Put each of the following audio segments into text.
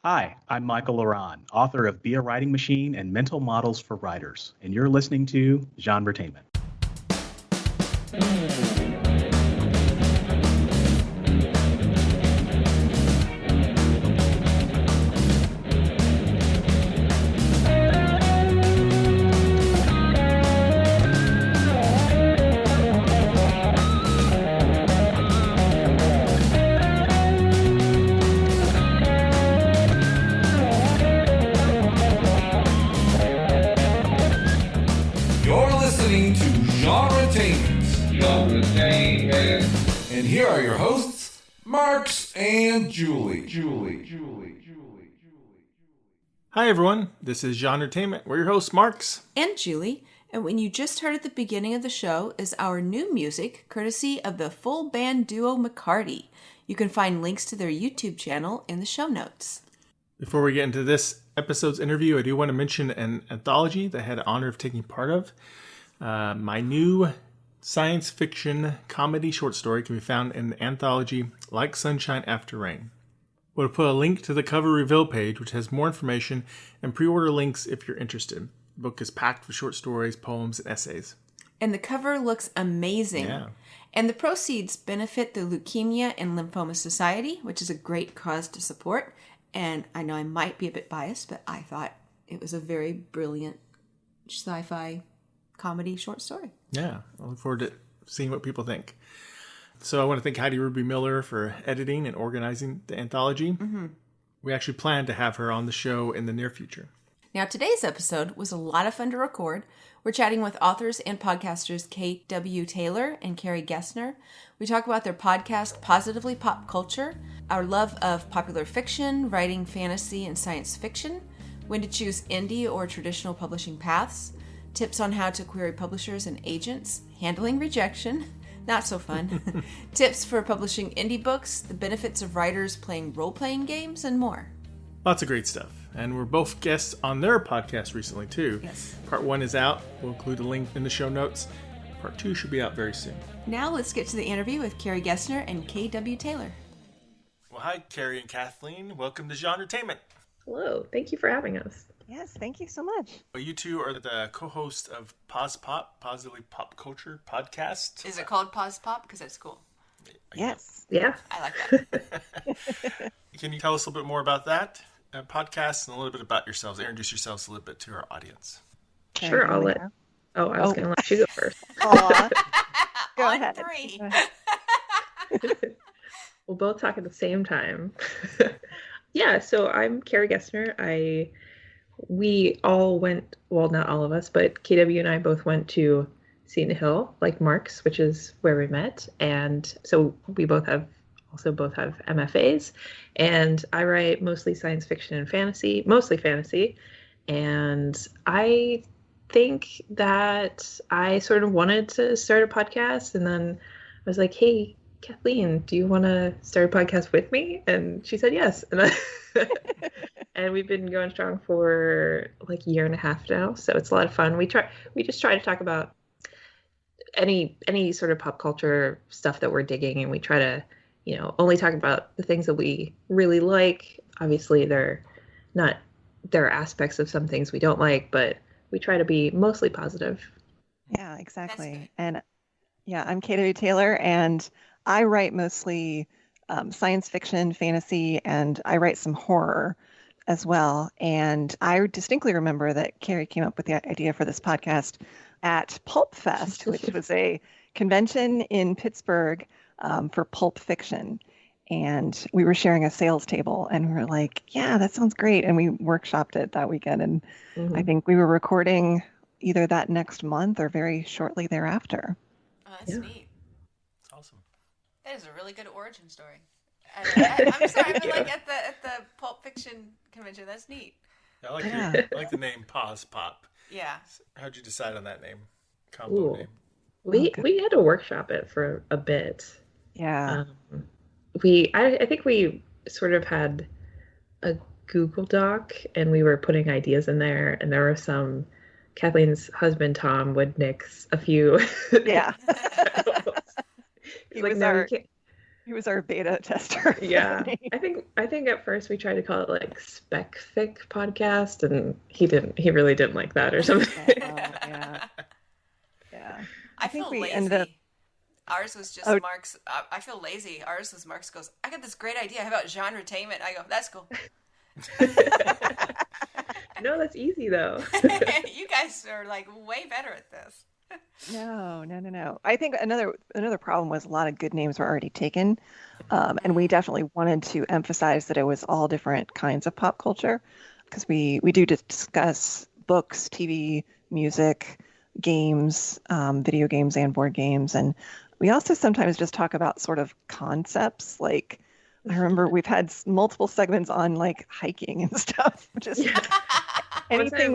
Hi, I'm Michael Laron, author of Be a Writing Machine and Mental Models for Writers, and you're listening to Genretainment. And here are your hosts, Marks and Julie. Hi everyone, this is Genretainment. We're your hosts, Marks and Julie, and what you just heard at the beginning of the show is our new music, courtesy of the full band duo McCarty. You can find links to their YouTube channel in the show notes. Before we get into this episode's interview, I do want to mention an anthology that I had the honor of taking part of. My new science fiction comedy short story can be found in the anthology Like Sunshine After Rain. We'll put a link to the cover reveal page, which has more information and pre-order links if you're interested. The book is packed with short stories, poems, and essays. And the cover looks amazing. Yeah. And the proceeds benefit the Leukemia and Lymphoma Society, which is a great cause to support. And I know I might be a bit biased, but I thought it was a very brilliant sci-fi comedy short story. Yeah, I look forward to seeing what people think. So I want to thank Heidi Ruby Miller for editing and organizing the anthology. Mm-hmm. We actually plan to have her on the show in the near future. Now, today's episode was a lot of fun to record. We're chatting with authors and podcasters Kate W. Taylor and Carrie Gessner. We talk about their podcast, Positively Pop Culture, our love of popular fiction, writing fantasy and science fiction, when to choose indie or traditional publishing paths, tips on how to query publishers and agents, handling rejection, not so fun, tips for publishing indie books, the benefits of writers playing role-playing games, and more. Lots of great stuff. And we're both guests on their podcast recently, too. Yes. Part 1 is out. We'll include a link in the show notes. Part 2 should be out very soon. Now let's get to the interview with Carrie Gessner and K.W. Taylor. Well, hi, Carrie and Kathleen. Welcome to Genretainment. Hello. Thank you for having us. Yes, thank you so much. Well, you two are the co-hosts of Positively Pop Culture podcast. Is it called Pause Pop? Because that's cool. Yes. Yeah. I like that. Can you tell us a little bit more about that podcast and a little bit about yourselves? Introduce yourselves a little bit to our audience. Sure, I'll let... Oh, I was going to let you go first. Go ahead. 3. We'll both talk at the same time. Yeah, so I'm Carrie Gessner. We all went, well, not all of us, but KW and I both went to Seton Hill, like Marks, which is where we met. And so we both have MFAs. And I write mostly science fiction and fantasy, mostly fantasy. And I think that I sort of wanted to start a podcast. And then I was like, hey, Kathleen, do you want to start a podcast with me? And she said yes. And and we've been going strong for like a year and a half now. So it's a lot of fun. We just try to talk about any sort of pop culture stuff that we're digging, and we try to, only talk about the things that we really like. Obviously there are aspects of some things we don't like, but we try to be mostly positive. Yeah, exactly. And yeah, I'm Kate Taylor, and I write mostly science fiction, fantasy, and I write some horror as well. And I distinctly remember that Carrie came up with the idea for this podcast at Pulp Fest, which was a convention in Pittsburgh for pulp fiction. And we were sharing a sales table, and we were like, yeah, that sounds great. And we workshopped it that weekend. And I think we were recording either that next month or very shortly thereafter. Oh, that's neat. That's awesome. That is a really good origin story. I'm sorry, but like at the Pulp Fiction convention, that's neat. I like the name Pause Pop. Yeah. How'd you decide on that name? Combo name. We had to workshop it for a bit. Yeah. I think we sort of had a Google Doc, and we were putting ideas in there, and there were some. Kathleen's husband Tom would nix a few. Yeah. He's like, no, He was our beta tester. Yeah. I think at first we tried to call it like Spec Fic podcast, and he really didn't like that or something. Yeah. I feel think we lazy. ended up. Ours was just Mark's. I feel lazy. Ours was Mark's goes, I got this great idea. How about genre-tainment? I go, that's cool. No, that's easy though. You guys are like way better at this. No. I think another problem was a lot of good names were already taken, and we definitely wanted to emphasize that it was all different kinds of pop culture, because we do discuss books, TV, music, games, video games, and board games, and we also sometimes just talk about sort of concepts. Like, I remember we've had multiple segments on like hiking and stuff, which is anything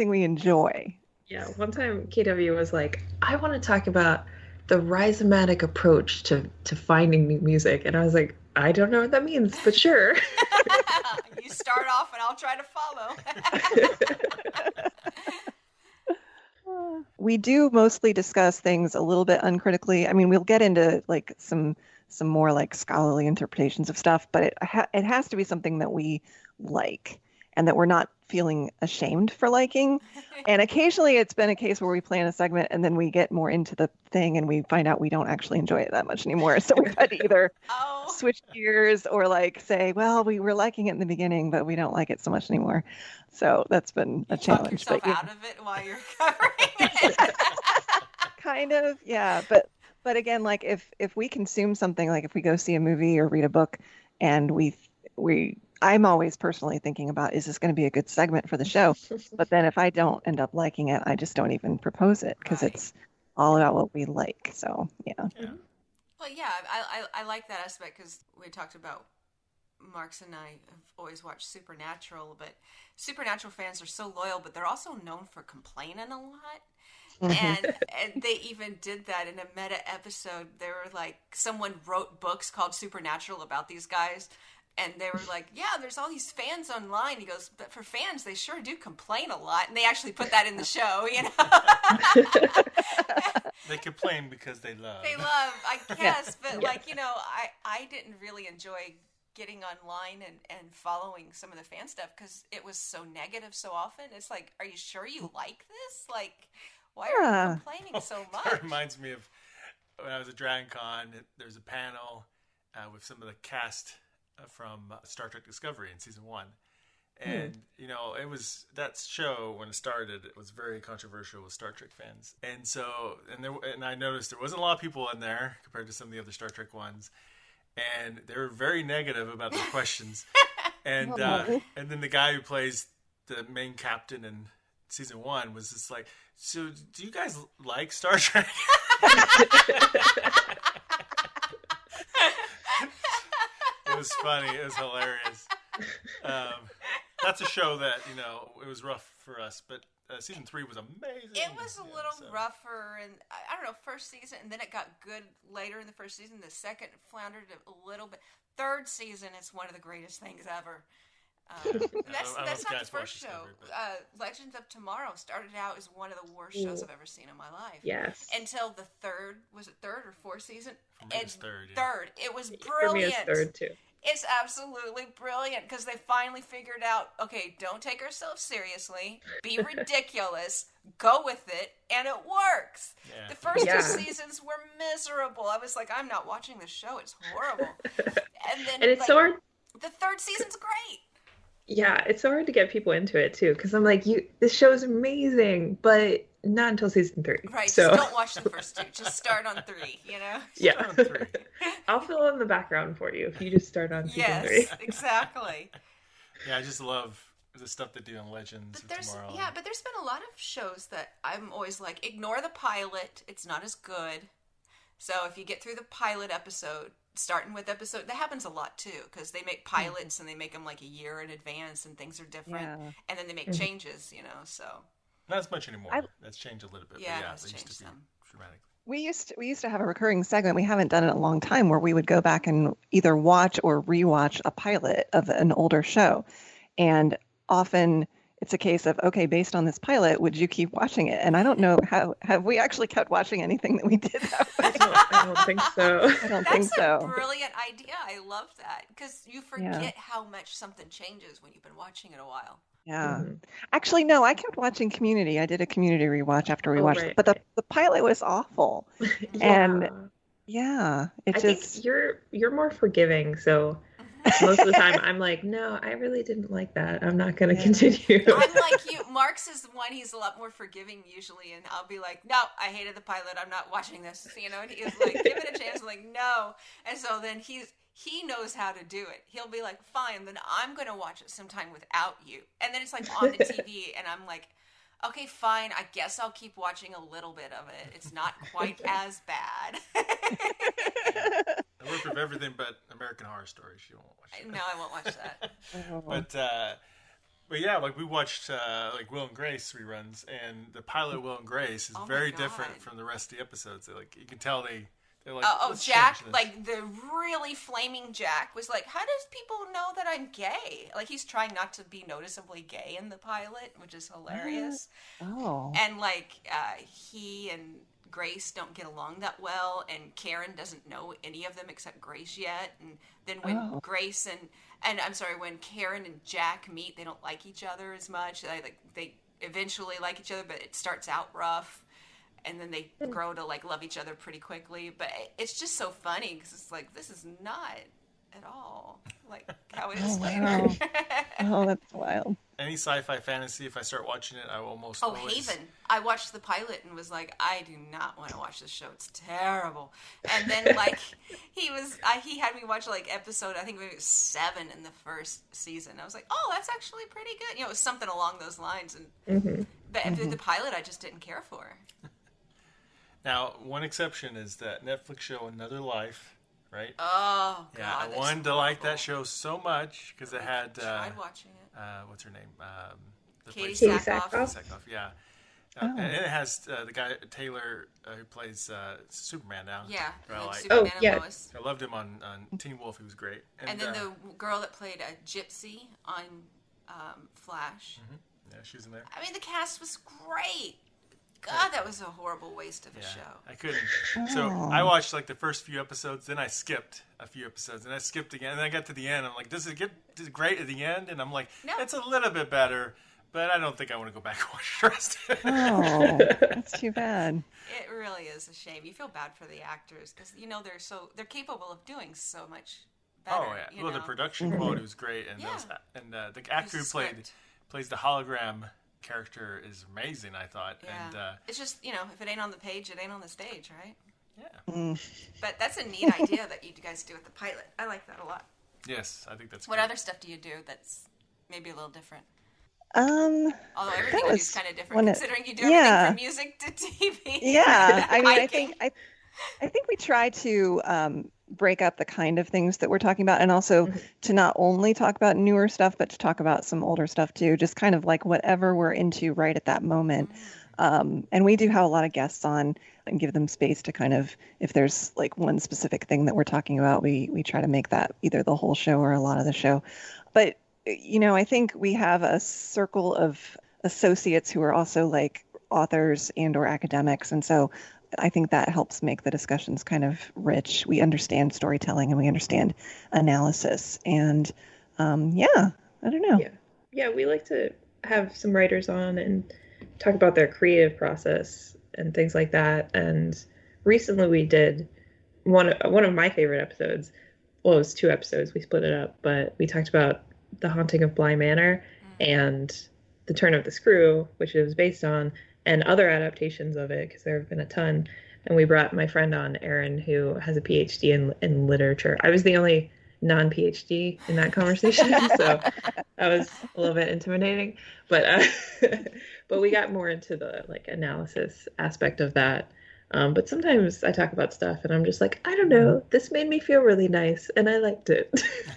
we enjoy. Yeah, one time KW was like, I want to talk about the rhizomatic approach to finding new music. And I was like, I don't know what that means, but sure. You start off and I'll try to follow. We do mostly discuss things a little bit uncritically. I mean, we'll get into like some more like scholarly interpretations of stuff, but it has to be something that we like and that we're not feeling ashamed for liking. And occasionally it's been a case where we plan a segment and then we get more into the thing and we find out we don't actually enjoy it that much anymore. So we've had to either switch gears or like say, well, we were liking it in the beginning, but we don't like it so much anymore. So that's been a challenge. Talk yourself out of it while you're covering it. Kind of, yeah. But again, like if we consume something, like if we go see a movie or read a book and I'm always personally thinking about, is this going to be a good segment for the show? But then if I don't end up liking it, I just don't even propose it, because it's all about what we like. So, yeah. Well, yeah, I like that aspect, because we talked about Marks and I have always watched Supernatural, but Supernatural fans are so loyal, but they're also known for complaining a lot. And they even did that in a meta episode. They were like, someone wrote books called Supernatural about these guys. And they were like, yeah, there's all these fans online. He goes, but for fans, they sure do complain a lot. And they actually put that in the show, you know. They complain because they love. They love, I guess. But like, you know, I didn't really enjoy getting online and following some of the fan stuff because it was so negative so often. It's like, are you sure you like this? Like, why are you complaining so much? That reminds me of when I was at DragonCon, there's a panel with some of the cast from Star Trek Discovery in season 1. And, you know, it was that show when it started, it was very controversial with Star Trek fans. And so, and I noticed there wasn't a lot of people in there compared to some of the other Star Trek ones. And they were very negative about their questions. And then the guy who plays the main captain in season 1 was just like, so do you guys like Star Trek? It was funny. It was hilarious. That's a show that, you know, it was rough for us, but season 3 was amazing. It was a little rougher, and I don't know, first season, and then it got good later in the first season. The second floundered a little bit. Third season, it's one of the greatest things ever. That's not the first show. Legends of Tomorrow started out as one of the worst shows I've ever seen in my life. Yes. Until the third or fourth season? For me, it was third. Yeah. Third. It was brilliant. For me, it's third too. It's absolutely brilliant because they finally figured out, okay, don't take ourselves seriously, be ridiculous, go with it, and it works. Yeah. The first 2 seasons were miserable. I was like, I'm not watching this show. It's horrible. And then it's so hard. The third season's great. Yeah, it's so hard to get people into it too, because I'm like, this show is amazing, but not until season 3. Right, so just don't watch the first 2. Just start on 3, you know? Yeah. 3. I'll fill in the background for you if you just start on season 3. Yes, exactly. Yeah, I just love the stuff they do in Legends of Tomorrow. Yeah, but there's been a lot of shows that I'm always like, ignore the pilot. It's not as good. So if you get through the pilot episode, starting with episode, that happens a lot too, because they make pilots and they make them like a year in advance and things are different. Yeah. And then they make changes, you know, so. Not as much anymore. That's changed a little bit. Yeah, but it's they used changed to be some. dramatic. We used to have a recurring segment. We haven't done it in a long time, where we would go back and either watch or rewatch a pilot of an older show. And often it's a case of, okay, based on this pilot, would you keep watching it? And I don't know have we actually kept watching anything that we did that way? I don't think so. I don't That's think so. a brilliant idea. I love that because you forget Yeah. how much something changes when you've been watching it a while. Yeah. Mhm. Actually, no, I kept watching Community. I did a Community rewatch after we Oh, watched right, it, but the pilot was awful. And yeah, it I just think you're more forgiving, so most of the time I'm like, no, I really didn't like that. I'm not going to continue. I'm like you. Mark's is the one, he's a lot more forgiving usually, and I'll be like, no, I hated the pilot. I'm not watching this. You know, and he's like, give it a chance. I'm like, no. And so then he knows how to do it. He'll be like, fine, then I'm going to watch it sometime without you. And then it's like on the TV, and I'm like, okay, fine. I guess I'll keep watching a little bit of it. It's not quite as bad. I work with everything but American Horror Story. She won't watch it. No, I won't watch that. But yeah, like we watched like Will and Grace reruns, and the pilot of Will and Grace is Oh my very God. different from the rest of the episodes. Like you can tell they're like, Oh, "Let's Jack, change this." like the really flaming Jack was like, how does people know that I'm gay? Like he's trying not to be noticeably gay in the pilot, which is hilarious. oh. And like he and Grace don't get along that well, and Karen doesn't know any of them except Grace yet. And then when Grace and I'm sorry, when Karen and Jack meet, they don't like each other as much. They eventually like each other, but it starts out rough, and then they grow to like love each other pretty quickly. But it's just so funny because it's like this is not at all like how it is later. Wow. Oh, that's wild. Any sci-fi fantasy, if I start watching it, I will almost Oh, always... Haven. I watched the pilot and was like, I do not want to watch this show. It's terrible. And then, like, he had me watch, like, episode, I think it was 7 in the first season. I was like, oh, that's actually pretty good. You know, it was something along those lines. But the pilot, I just didn't care for. Now, one exception is that Netflix show Another Life, right? Oh, God. Yeah, I that's wanted to like horrible. that show so much because it had... tried watching it. what's her name? Katie Katie Sackhoff. Sackhoff, yeah. And it has the guy Taylor who plays Superman now. Yeah. Well, like I Superman and yeah. Lois. loved him on Teen Wolf. He was great. And then the girl that played a gypsy on Flash. yeah, she was in there. I mean, the cast was great. God, that was a horrible waste of a show. I couldn't. So I watched like the first few episodes, then I skipped a few episodes, and I skipped again. And then I got to the end. I'm like, does it get great at the end? And I'm like, No. it's a little bit better, but I don't think I want to go back and watch the rest of it. Oh, that's too bad. It really is a shame. You feel bad for the actors because you know they're capable of doing so much better. Oh yeah, you well the know? production quality was great, and Yeah. the actor who script. plays the hologram character is amazing. I thought, Yeah. and it's just if it ain't on the page, it ain't on the stage, right? yeah, But that's a neat idea that you guys do with the pilot. I like that a lot. yes, I think that's What great. other stuff do you do that's maybe a little different? Um, Although everything That you do was is kind of different, one of- considering you do yeah. everything from music to TV. yeah, I mean, hiking. I think we try to break up the kind of things that we're talking about, and also to not only talk about newer stuff, but to talk about some older stuff too. Just kind of like whatever we're into right at that moment. And we do have a lot of guests on and give them space to kind of, if there's like one specific thing that we're talking about, we try to make that either the whole show or a lot of the show. But I think we have a circle of associates who are also like authors and or academics, and so I think that helps make the discussions kind of rich. We understand storytelling and we understand analysis, and I don't know. Yeah, we like to have some writers on and talk about their creative process and things like that. And recently we did one of my favorite episodes. Well, it was 2 episodes. We split it up, but we talked about The Haunting of Bly Manor and The Turn of the Screw, which it was based on, and other adaptations of it, because there have been a ton. And we brought my friend on, Erin, who has a PhD in literature. I was the only non-PhD in that conversation, so that was a little bit intimidating. But but we got more into the like analysis aspect of that. But sometimes I talk about stuff and I'm just like, I don't know, this made me feel really nice and I liked it.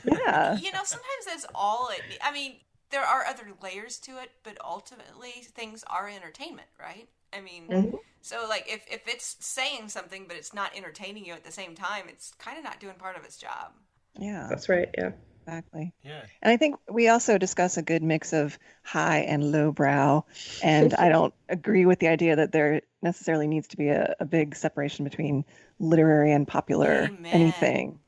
Yeah. Sometimes that's all it. I mean, there are other layers to it, but ultimately things are entertainment, right? I mean, so like if it's saying something but it's not entertaining you at the same time, it's kind of not doing part of its job. Yeah. That's right. Yeah. Exactly. Yeah. And I think we also discuss a good mix of high and low brow. And I don't agree with the idea that there necessarily needs to be a big separation between literary and popular Amen. anything.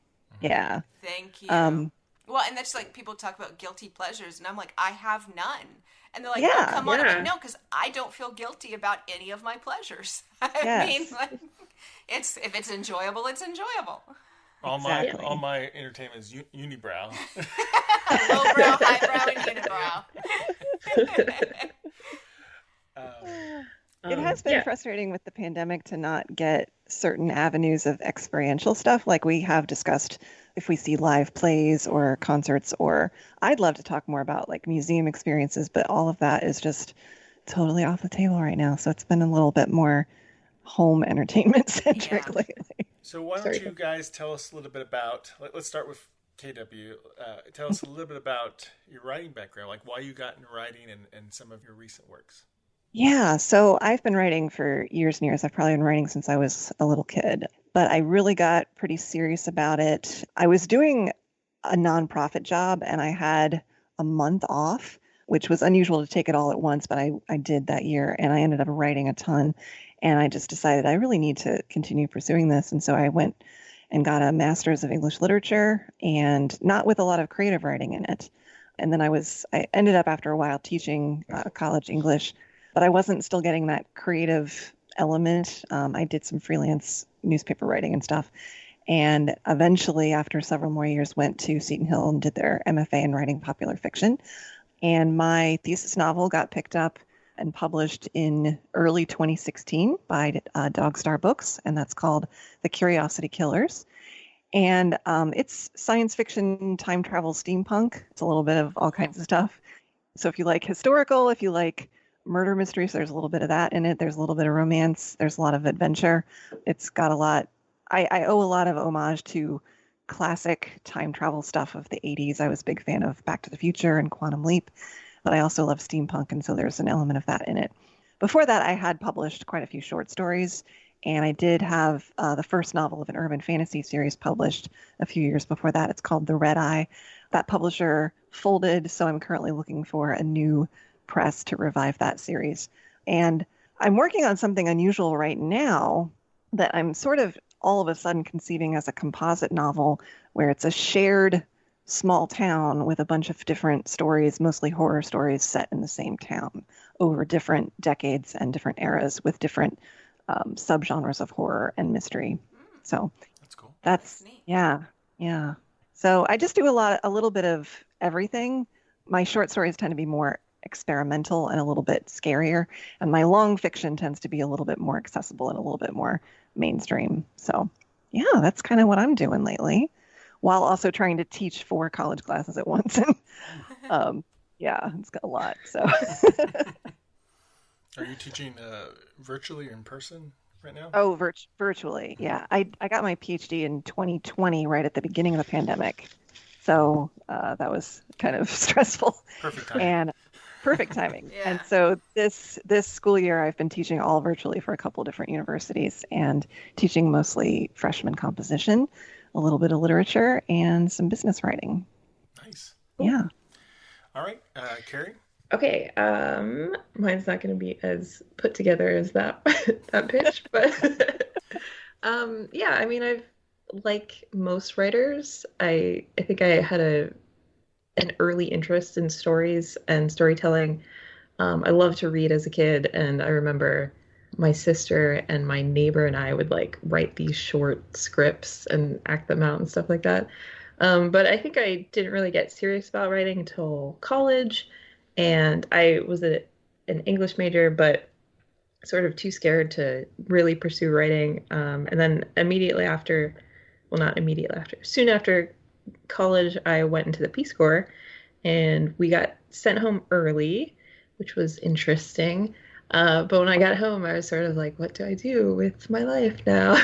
Yeah. Thank you. Um, Well, and that's like people talk about guilty pleasures, and I'm like, I have none. And they're like, oh, Yeah, come on. I'm yeah. like, no, because I don't feel guilty about any of my pleasures. I Yes. mean, like, if it's enjoyable, it's enjoyable. Exactly. All my entertainment is unibrow. Lowbrow, highbrow, and unibrow. It has been yeah. frustrating with the pandemic to not get certain avenues of experiential stuff. Like we have discussed if we see live plays or concerts, or I'd love to talk more about like museum experiences, but all of that is just totally off the table right now. So it's been a little bit more home entertainment centric Yeah. lately. So why don't Sorry. you guys tell us a little bit about, let's start with KW. Tell us a little bit about your writing background, like why you got into writing and some of your recent works. Yeah, so I've been writing for years and years. I've probably been writing since I was a little kid, but I really got pretty serious about it. I was doing a nonprofit job and I had a month off, which was unusual to take it all at once, but I did that year and I ended up writing a ton. And I just decided I really need to continue pursuing this. And so I went and got a master's of English literature and not with a lot of creative writing in it. And then I ended up after a while teaching college English, but I wasn't still getting that creative element. I did some freelance newspaper writing and stuff. And eventually, after several more years, went to Seton Hill and did their MFA in writing popular fiction. And my thesis novel got picked up and published in early 2016 by Dog Star Books, and that's called The Curiosity Killers. And it's science fiction, time travel, steampunk. It's a little bit of all kinds of stuff. So if you like historical, if you like murder mysteries, there's a little bit of that in it. There's a little bit of romance. There's a lot of adventure. It's got a lot. I owe a lot of homage to classic time travel stuff of the 80s. I was a big fan of Back to the Future and Quantum Leap, but I also love steampunk, and so there's an element of that in it. Before that, I had published quite a few short stories, and I did have the first novel of an urban fantasy series published a few years before that. It's called The Red Eye. That publisher folded, so I'm currently looking for a new press to revive that series. And I'm working on something unusual right now that I'm sort of all of a sudden conceiving as a composite novel where it's a shared small town with a bunch of different stories, mostly horror stories set in the same town over different decades and different eras with different subgenres of horror and mystery. So That's cool. that's neat. yeah. So I just do a little bit of everything. My short stories tend to be more experimental and a little bit scarier, and my long fiction tends to be a little bit more accessible and a little bit more mainstream. So yeah, that's kind of what I'm doing lately, while also trying to teach 4 college classes at once. And yeah, it's got a lot. So Are you teaching virtually or in person right now? oh, virtually. Yeah, I got my PhD in 2020, right at the beginning of the pandemic. So that was kind of stressful. Perfect time. And perfect timing. Yeah. And so this school year, I've been teaching all virtually for a couple different universities and teaching mostly freshman composition, a little bit of literature, and some business writing. Nice. Yeah. All right, Carrie. Okay, mine's not going to be as put together as that that pitch, but yeah, I mean, I've like most writers, I think I had an early interest in stories and storytelling. I loved to read as a kid, and I remember my sister and my neighbor and I would like write these short scripts and act them out and stuff like that. But I think I didn't really get serious about writing until college, and I was an English major, but sort of too scared to really pursue writing. And then immediately after, well, not immediately after, soon after college, I went into the Peace Corps, and we got sent home early, which was interesting. But when I got home, I was sort of like, what do I do with my life now?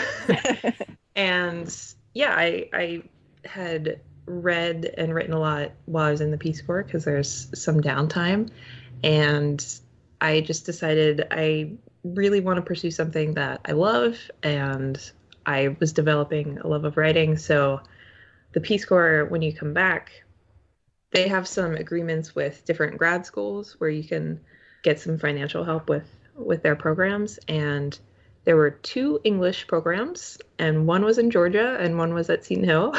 And yeah, I had read and written a lot while I was in the Peace Corps because there's some downtime. And I just decided I really want to pursue something that I love, and I was developing a love of writing. So the Peace Corps, when you come back, They have some agreements with different grad schools where you can get some financial help with their programs. And there were 2 English programs, and one was in Georgia and one was at Seton Hill,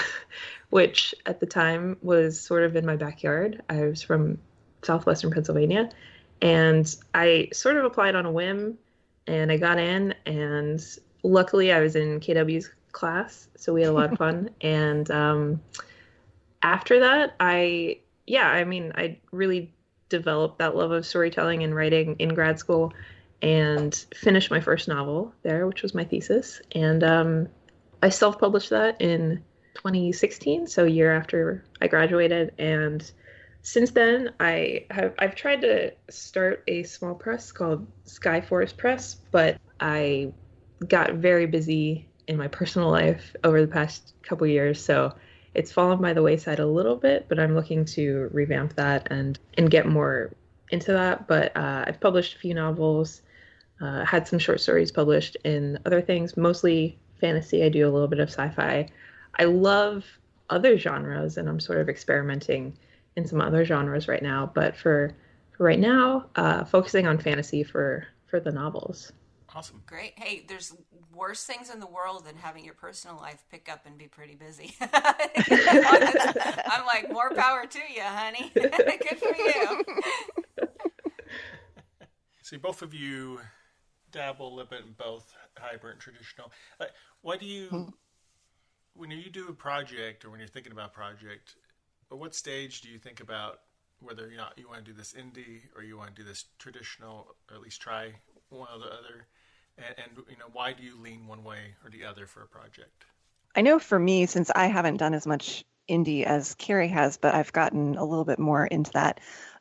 which at the time was sort of in my backyard. I was from southwestern Pennsylvania, and I sort of applied on a whim, and I got in, and luckily I was in KW's class, so we had a lot of fun. And after that, I really developed that love of storytelling and writing in grad school, and finished my first novel there, which was my thesis. And I self-published that in 2016, so a year after I graduated. And since then, I've tried to start a small press called Skyforest Press, but I got very busy in my personal life over the past couple years, so it's fallen by the wayside a little bit, but I'm looking to revamp that and get more into that. But I've published a few novels, had some short stories published in other things, mostly fantasy. I do a little bit of sci-fi. I love other genres, and I'm sort of experimenting in some other genres right now. But for right now, focusing on fantasy for the novels. Awesome. Great. Hey, there's worse things in the world than having your personal life pick up and be pretty busy. I'm like, more power to you, honey. Good for you. See, both of you dabble a little bit in both hybrid and traditional. What do you, when you do a project or when you're thinking about a project, at what stage do you think about whether you want to do this indie or you want to do this traditional, or at least try one or the other? And why do you lean one way or the other for a project? I know for me, since I haven't done as much indie as Carrie has, but I've gotten a little bit more into that.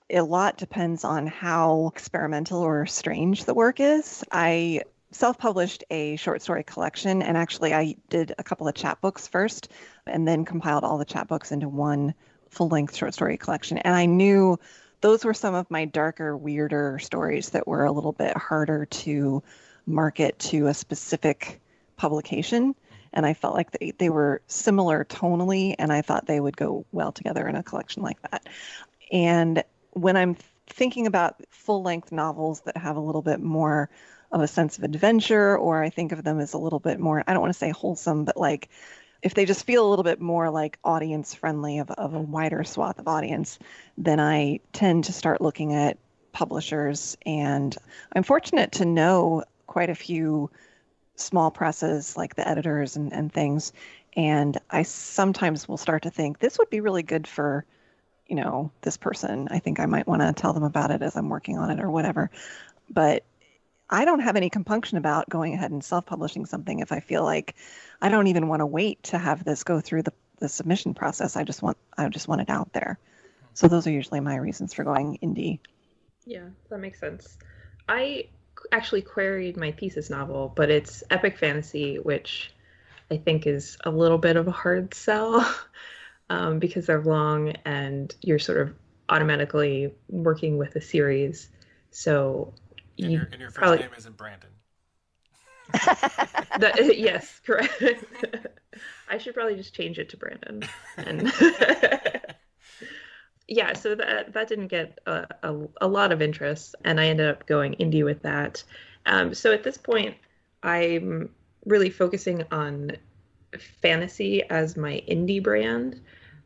A lot depends on how experimental or strange the work is. I self-published a short story collection, and actually I did a couple of chapbooks first and then compiled all the chapbooks into one full-length short story collection. And I knew those were some of my darker, weirder stories that were a little bit harder to market to a specific publication. And I felt like they were similar tonally, and I thought they would go well together in a collection like that. And when I'm thinking about full-length novels that have a little bit more of a sense of adventure, or I think of them as a little bit more, I don't want to say wholesome, but like if they just feel a little bit more like audience friendly of a wider swath of audience, then I tend to start looking at publishers. And I'm fortunate to know quite a few small presses, like the editors and things. And I sometimes will start to think this would be really good for, this person. I think I might want to tell them about it as I'm working on it or whatever. But I don't have any compunction about going ahead and self-publishing something if I feel like I don't even want to wait to have this go through the submission process. I just want it out there. So those are usually my reasons for going indie. Yeah, that makes sense. I actually queried my thesis novel, but it's epic fantasy, which I think is a little bit of a hard sell because they're long and you're sort of automatically working with a series. So and your first name isn't Brandon. Yes, correct. I should probably just change it to Brandon. And yeah, so that didn't get a lot of interest, and I ended up going indie with that. So at this point, I'm really focusing on fantasy as my indie brand.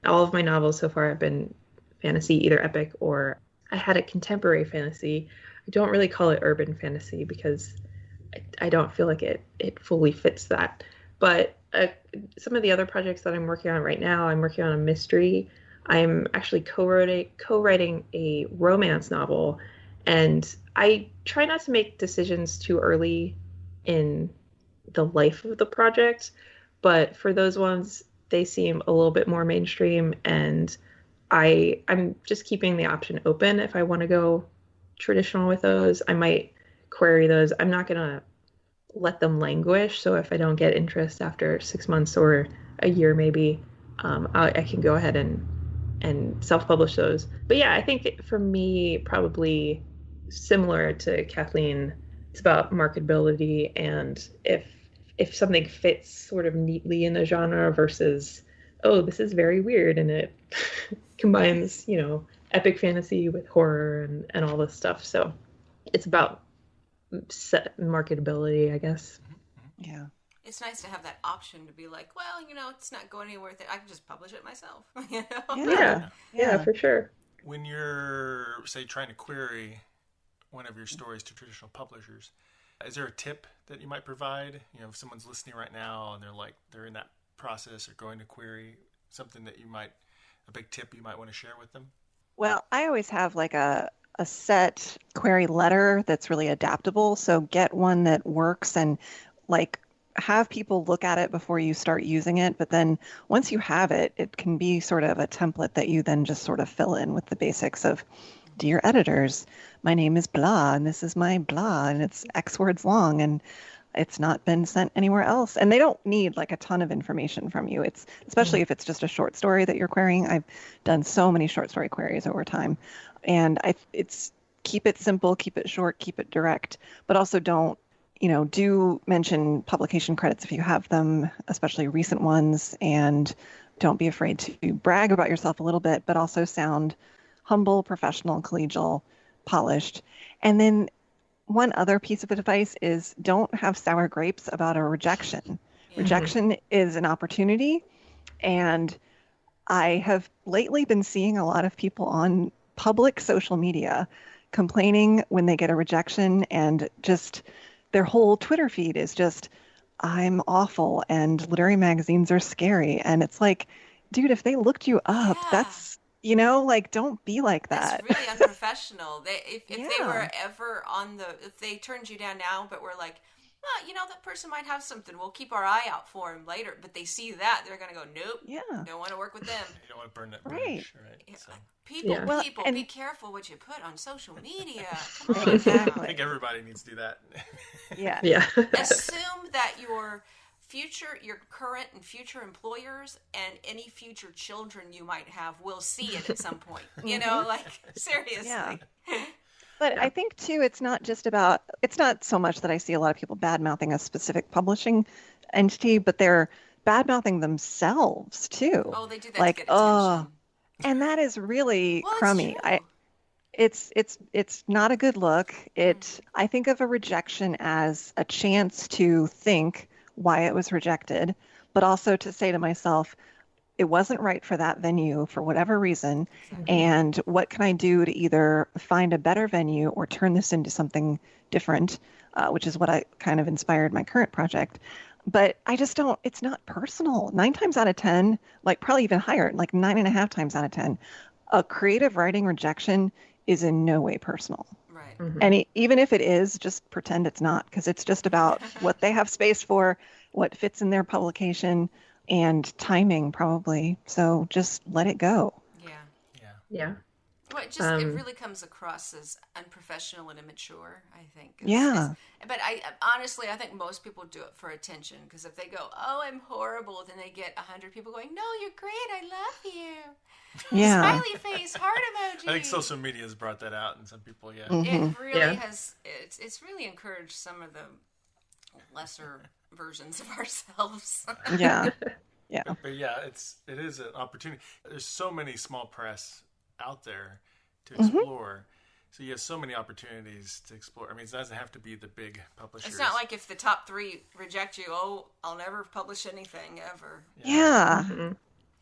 All of my novels so far have been fantasy, either epic or I had a contemporary fantasy. I don't really call it urban fantasy because I don't feel like it fully fits that. But some of the other projects that I'm working on right now, I'm working on a mystery. I'm actually co-writing a romance novel, and I try not to make decisions too early in the life of the project, but for those ones, they seem a little bit more mainstream, and I'm just keeping the option open. If I want to go traditional with those, I might query those. I'm not going to let them languish, so if I don't get interest after 6 months or a year maybe, I can go ahead and self-publish those. But yeah, I think for me, probably similar to Kathleen, it's about marketability and if something fits sort of neatly in a genre versus oh, this is very weird, and it combines, epic fantasy with horror and all this stuff. So it's about set marketability, I guess. Yeah. It's nice to have that option to be like, well, it's not going anywhere with it. I can just publish it myself. Yeah, for sure. When you're, say, trying to query one of your stories to traditional publishers, is there a tip that you might provide? If someone's listening right now and they're in that process or going to query, something that a big tip you might want to share with them? Well, I always have like a set query letter that's really adaptable. So get one that works and like have people look at it before you start using it. But then once you have it, it can be sort of a template that you then just sort of fill in with the basics of, dear editors, my name is blah, and this is my blah, and it's X words long, and it's not been sent anywhere else. And they don't need like a ton of information from you. It's especially if it's just a short story that you're querying. I've done so many short story queries over time, and it's keep it simple, keep it short, keep it direct, but also don't, do mention publication credits if you have them, especially recent ones, and don't be afraid to brag about yourself a little bit, but also sound humble, professional, collegial, polished. And then one other piece of advice is don't have sour grapes about a rejection. Rejection is an opportunity. And I have lately been seeing a lot of people on public social media complaining when they get a rejection, and just their whole Twitter feed is just, I'm awful and literary magazines are scary. And it's like, dude, if they looked you up, that's, don't be like that. That's really unprofessional. If they were ever if they turned you down now, but were like, well, that person might have something. We'll keep our eye out for him later. But they see that, they're going to go, nope, don't want to work with them. You don't want to burn that bridge, right? Yeah. So. People, be careful what you put on social media. Come on. Exactly. I think everybody needs to do that. Yeah. Assume that your current and future employers and any future children you might have will see it at some point. Seriously. Yeah. But I think too, it's not so much that I see a lot of people bad mouthing a specific publishing entity, but they're bad mouthing themselves too. Oh, they do that to get attention. And that is really crummy. It's not a good look. I think of a rejection as a chance to think why it was rejected, but also to say to myself, it wasn't right for that venue for whatever reason. And what can I do to either find a better venue or turn this into something different, which is what I kind of inspired my current project. But I just it's not personal. 9 times out of 10, like probably even higher, like 9.5 times out of 10, a creative writing rejection is in no way personal. Right. Mm-hmm. And even if it is, just pretend it's not, because it's just about what they have space for, what fits in their publication, and timing probably. So just let it go. Yeah. Well, it really comes across as unprofessional and immature, I think. But honestly, I think most people do it for attention, because if they go, oh, I'm horrible, then they get 100 people going, no, you're great, I love you. Yeah. Smiley face, heart emoji. I think social media has brought that out in some people, It really has. It's really encouraged some of the lesser versions of ourselves. Yeah. But it is an opportunity. There's so many small press out there to explore. So you have so many opportunities to explore. I mean, it doesn't have to be the big publishers. It's not like if the top 3 reject you, oh, I'll never publish anything ever. Yeah. Mm-hmm.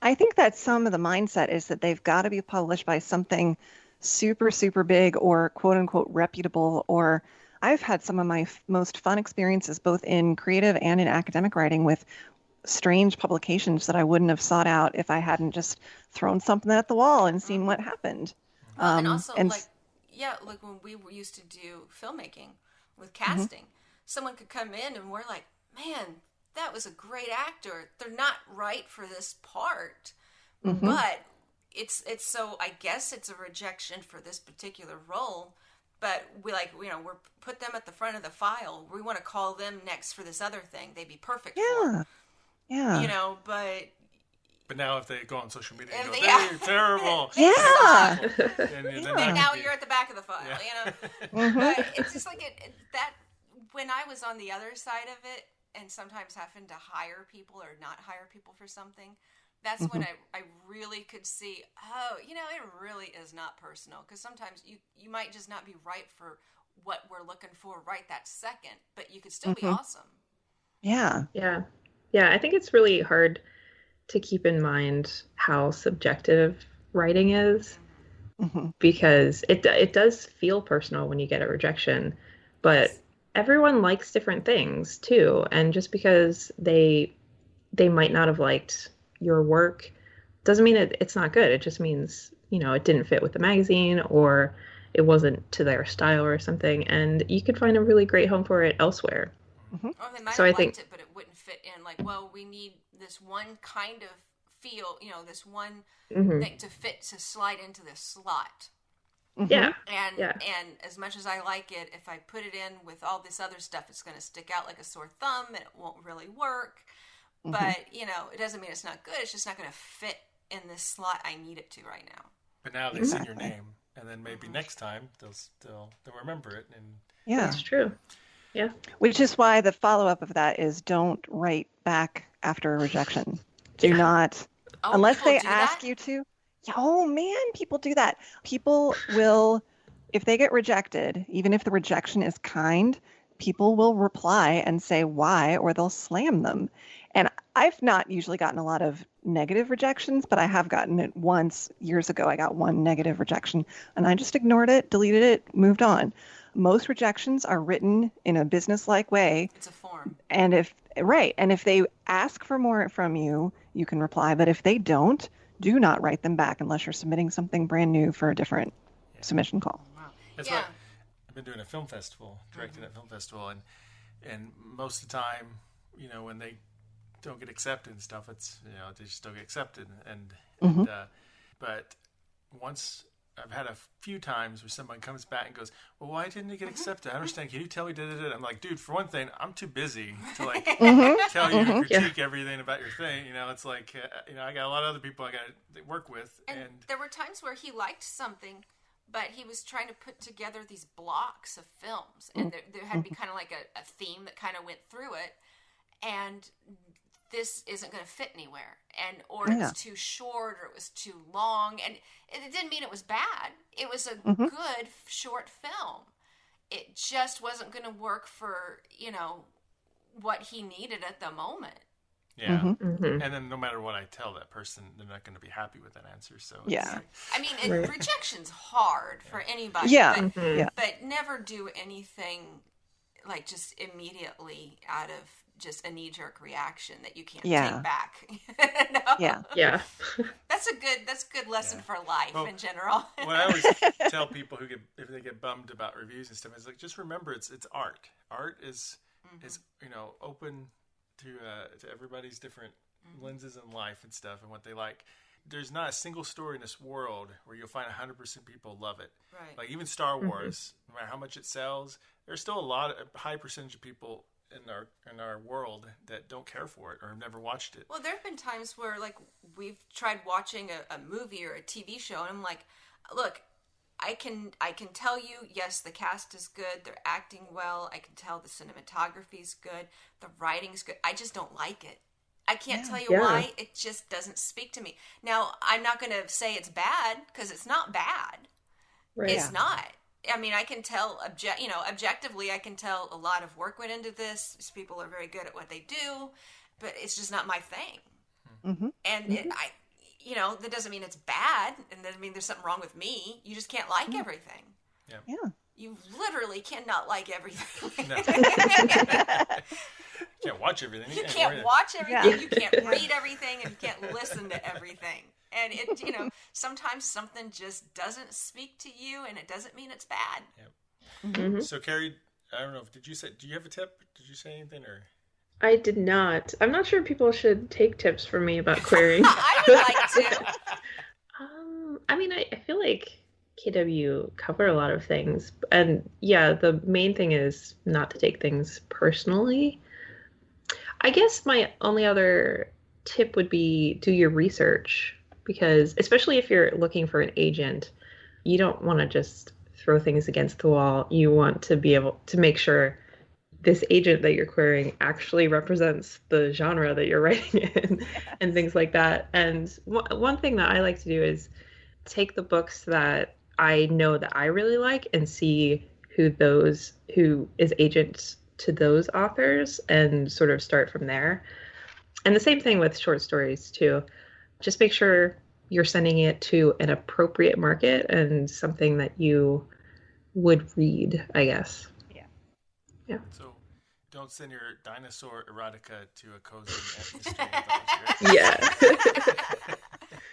I think that some of the mindset is that they've got to be published by something super, super big or quote unquote reputable. Or I've had some of my most fun experiences both in creative and in academic writing with strange publications that I wouldn't have sought out if I hadn't just thrown something at the wall and seen what happened. And also, like when we used to do filmmaking with casting, someone could come in and we're like, man, that was a great actor. They're not right for this part, but it's so I guess it's a rejection for this particular role. But we're put them at the front of the file. We want to call them next for this other thing. They'd be perfect for. Yeah. But now if they go on social media, they're terrible. Yeah. And now you're at the back of the file, But it's just like that when I was on the other side of it and sometimes having to hire people or not hire people for something, That's when I really could see, oh, you know, it really is not personal. Because sometimes you might just not be right for what we're looking for right that second, but you could still be awesome. Yeah. Yeah. Yeah, I think it's really hard to keep in mind how subjective writing is, because it does feel personal when you get a rejection, but everyone likes different things too. And just because they might not have liked your work doesn't mean it's not good. It just means, you know, it didn't fit with the magazine, or it wasn't to their style or something. And you could find a really great home for it elsewhere. Or they might So have I think- liked it, but it wouldn't fit in. Like, well, we need this one kind of feel, you know, this one thing to slide into this slot. Yeah. And as much as I like it, if I put it in with all this other stuff, it's going to stick out like a sore thumb and it won't really work. But, you know, it doesn't mean it's not good. It's just not going to fit in this slot I need it to right now. But now they've seen your name, and then maybe next time they'll remember it. And Yeah. That's true. Yeah. Which is why the follow-up of that is don't write back after a rejection. Do not, unless people they do ask that? you to. Yeah, oh man, people do that. People will, if they get rejected, even if the rejection is kind, people will reply and say why, or they'll slam them. And I've not usually gotten a lot of negative rejections, but I have gotten it once years ago. I got one negative rejection and I just ignored it, deleted it, moved on. Most rejections are written in a business-like way. It's a form. And if they ask for more from you, you can reply. But if they don't, do not write them back unless you're submitting something brand new for a different submission call. Wow. that's Yeah. what I've been doing a film festival, directing at a film festival, and most of the time, you know, when they don't get accepted and stuff, it's, you know, they just don't get accepted. And but once I've had a few times where someone comes back and goes, well, why didn't it get accepted? I understand. Can you tell me? I'm like, dude, for one thing, I'm too busy to like tell you and critique everything about your thing. You know, it's like, you know, I got a lot of other people I got to work with. And there were times where he liked something, but he was trying to put together these blocks of films. And there had to be kind of like a theme that kind of went through it. And this isn't going to fit anywhere, or it's too short, or it was too long, and it didn't mean it was bad. It was a good short film. It just wasn't going to work for, you know, what he needed at the moment. Yeah, and then no matter what I tell that person, they're not going to be happy with that answer. So Yeah. I mean, rejection's hard for anybody. Yeah. But never do anything like just immediately out of just a knee-jerk reaction that you can't take back. No? Yeah. That's a good lesson for life in general. What I always tell people if they get bummed about reviews and stuff, is like, just remember it's art. Art is you know, open to everybody's different lenses in life and stuff and what they like. There's not a single story in this world where you'll find 100% people love it. Right. Like even Star Wars, no matter how much it sells, there's still a high percentage of people in our world that don't care for it or have never watched it. Well, there have been times where like we've tried watching a movie or a TV show, and I'm like, look, I can tell you, yes, the cast is good, they're acting well, I can tell the cinematography's good, the writing's good. I just don't like it. I can't tell you why. It just doesn't speak to me. Now, I'm not going to say it's bad, because it's not bad. Right. It's not. I mean, I can tell, objectively, I can tell a lot of work went into this. These people are very good at what they do, but it's just not my thing. And that doesn't mean it's bad, and doesn't mean there's something wrong with me. You just can't like everything. Yeah. You literally cannot like everything. No. You can't watch everything. You can't watch everything. You can't read everything, and you can't listen to everything. And it, sometimes something just doesn't speak to you, and it doesn't mean it's bad. So, Carrie, I don't know. Do you have a tip? Did you say anything, or? I did not. I'm not sure people should take tips from me about querying. I would like to. I mean, I feel like KW cover a lot of things, and the main thing is not to take things personally. I guess my only other tip would be do your research, because especially if you're looking for an agent, you don't want to just throw things against the wall. You want to be able to make sure this agent that you're querying actually represents the genre that you're writing in and things like that. And one thing that I like to do is take the books that I know that I really like and see who is agent to those authors and sort of start from there. And the same thing with short stories too. Just make sure you're sending it to an appropriate market and something that you would read, I guess. Yeah. So don't send your dinosaur erotica to a cozy mystery anthology, right? Yeah.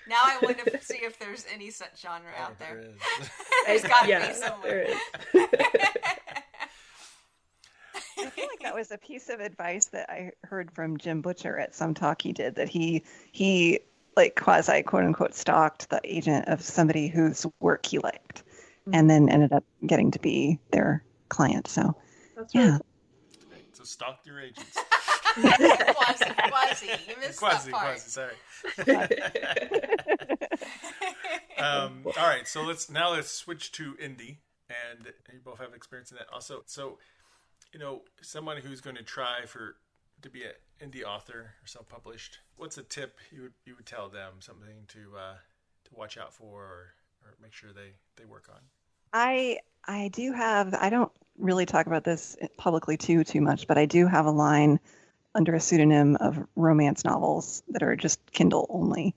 Now I want to see if there's any such genre out there. There is. There's got to Yeah, be somewhere. there is. I feel like that was a piece of advice that I heard from Jim Butcher at some talk he did, that he like quasi quote unquote stalked the agent of somebody whose work he liked, and then ended up getting to be their client. So That's yeah. right. So stalk your agents. Quasi. You missed that part. Quasi, sorry. All right, so let's switch to indie, and you both have experience in that also. So, someone who's going to try to be an indie author or self-published, what's a tip you would tell them, something to watch out for or make sure they work on? I don't really talk about this publicly too much, but I do have a line under a pseudonym of romance novels that are just Kindle only.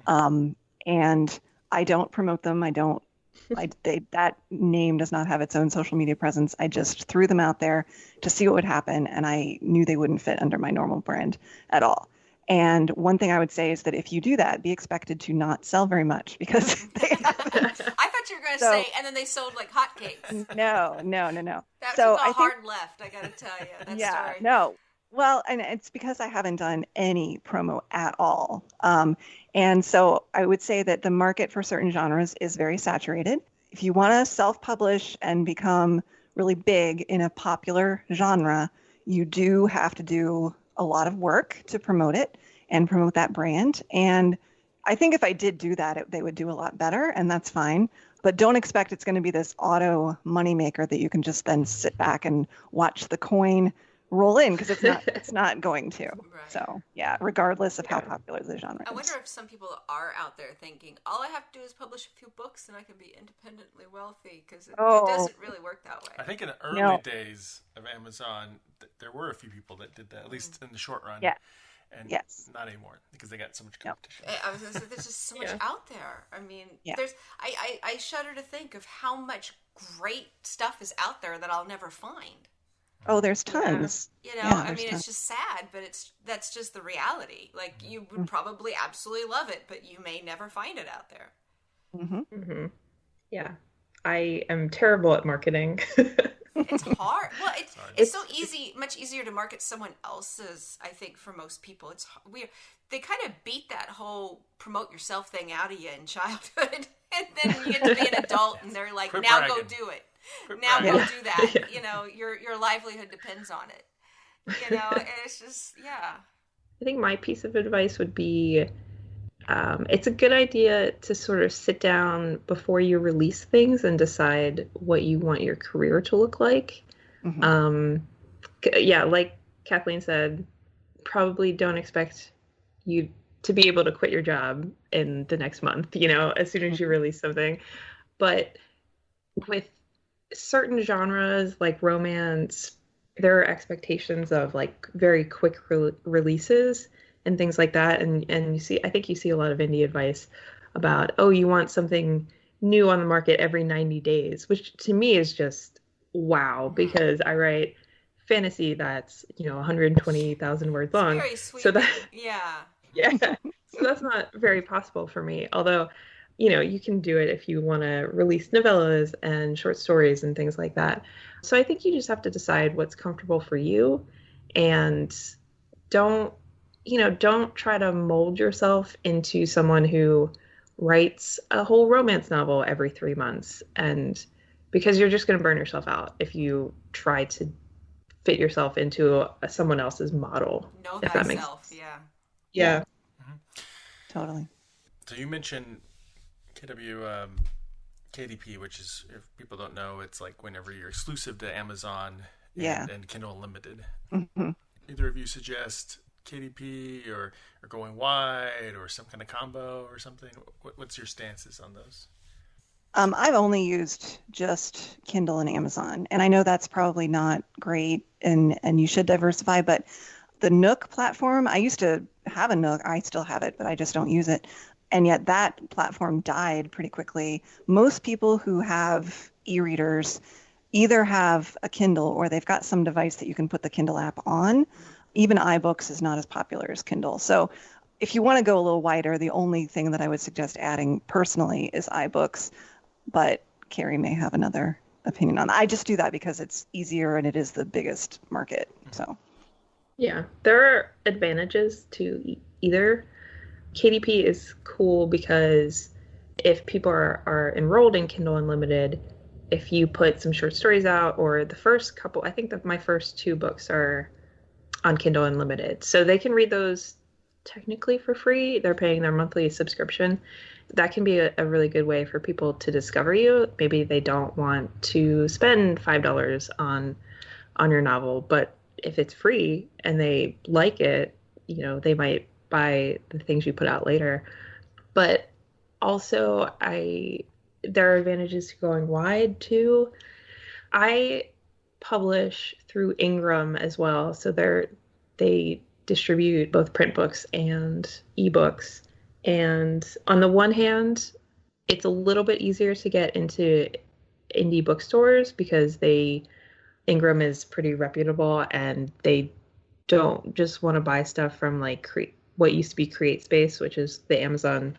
And I don't promote them. That name does not have its own social media presence. I just threw them out there to see what would happen, and I knew they wouldn't fit under my normal brand at all. And one thing I would say is that if you do that, be expected to not sell very much, because they haven't. I thought you were going to say, and then they sold like hotcakes. No. That So took a I think, hard left, I got to tell you. That story. No. Well, and it's because I haven't done any promo at all. And so I would say that the market for certain genres is very saturated. If you want to self-publish and become really big in a popular genre, you do have to do a lot of work to promote it and promote that brand. And I think if I did do that, they would do a lot better, and that's fine. But don't expect it's going to be this auto moneymaker that you can just then sit back and watch the coin roll in, because it's not going to. Right. So yeah, regardless of how popular the genre is. I wonder if some people are out there thinking, all I have to do is publish a few books and I can be independently wealthy, because it doesn't really work that way. I think in the early days of Amazon, there were a few people that did that, at least in the short run. Yeah. And yes. Not anymore, because they got so much competition. I was going to say, there's just so much out there. I mean, I shudder to think of how much great stuff is out there that I'll never find. Oh, there's tons. I mean, it's just sad, but that's just the reality. Like, you would probably absolutely love it, but you may never find it out there. Mm-hmm. Yeah. I am terrible at marketing. It's hard. Well, it's so easy, much easier to market someone else's, I think, for most people. It's weird. They kind of beat that whole promote yourself thing out of you in childhood. And then you get to be an adult and they're like, now go do it. Now go do that. Your livelihood depends on it. And it's just, I think my piece of advice would be, it's a good idea to sort of sit down before you release things and decide what you want your career to look like. Like Kathleen said, probably don't expect you to be able to quit your job in the next month, as soon as you release something. But with certain genres like romance, there are expectations of like very quick releases and things like that. And I think you see a lot of indie advice about, you want something new on the market every 90 days, which to me is just wow, because I write fantasy that's, 120,000 words long. Very sweet. So that, yeah. So that's not very possible for me. Although, you can do it if you want to release novellas and short stories and things like that. So I think you just have to decide what's comfortable for you, and don't try to mold yourself into someone who writes a whole romance novel every 3 months, and because you're just going to burn yourself out if you try to fit yourself into someone else's model. Know if thyself, that makes sense. Yeah. Totally. So you mentioned KDP, which is, if people don't know, it's like whenever you're exclusive to Amazon, and Kindle Unlimited. Mm-hmm. Either of you suggest KDP or going wide or some kind of combo or something? What's your stances on those? I've only used just Kindle and Amazon, and I know that's probably not great, and you should diversify, but the Nook platform, I used to have a Nook. I still have it, but I just don't use it. And yet that platform died pretty quickly. Most people who have e-readers either have a Kindle or they've got some device that you can put the Kindle app on. Even iBooks is not as popular as Kindle. So if you want to go a little wider, the only thing that I would suggest adding personally is iBooks. But Carrie may have another opinion on that. I just do that because it's easier and it is the biggest market. So, yeah, there are advantages to either. KDP is cool because if people are enrolled in Kindle Unlimited, if you put some short stories out, or the first couple, I think that my first 2 books are on Kindle Unlimited, so they can read those technically for free. They're paying their monthly subscription. That can be a really good way for people to discover you. Maybe they don't want to spend $5 on your novel, but if it's free and they like it, they might buy the things you put out later. But also, there are advantages to going wide too. I publish through Ingram as well, so they distribute both print books and ebooks. And on the one hand, it's a little bit easier to get into indie bookstores because Ingram is pretty reputable and they don't just want to buy stuff from like what used to be CreateSpace, which is the Amazon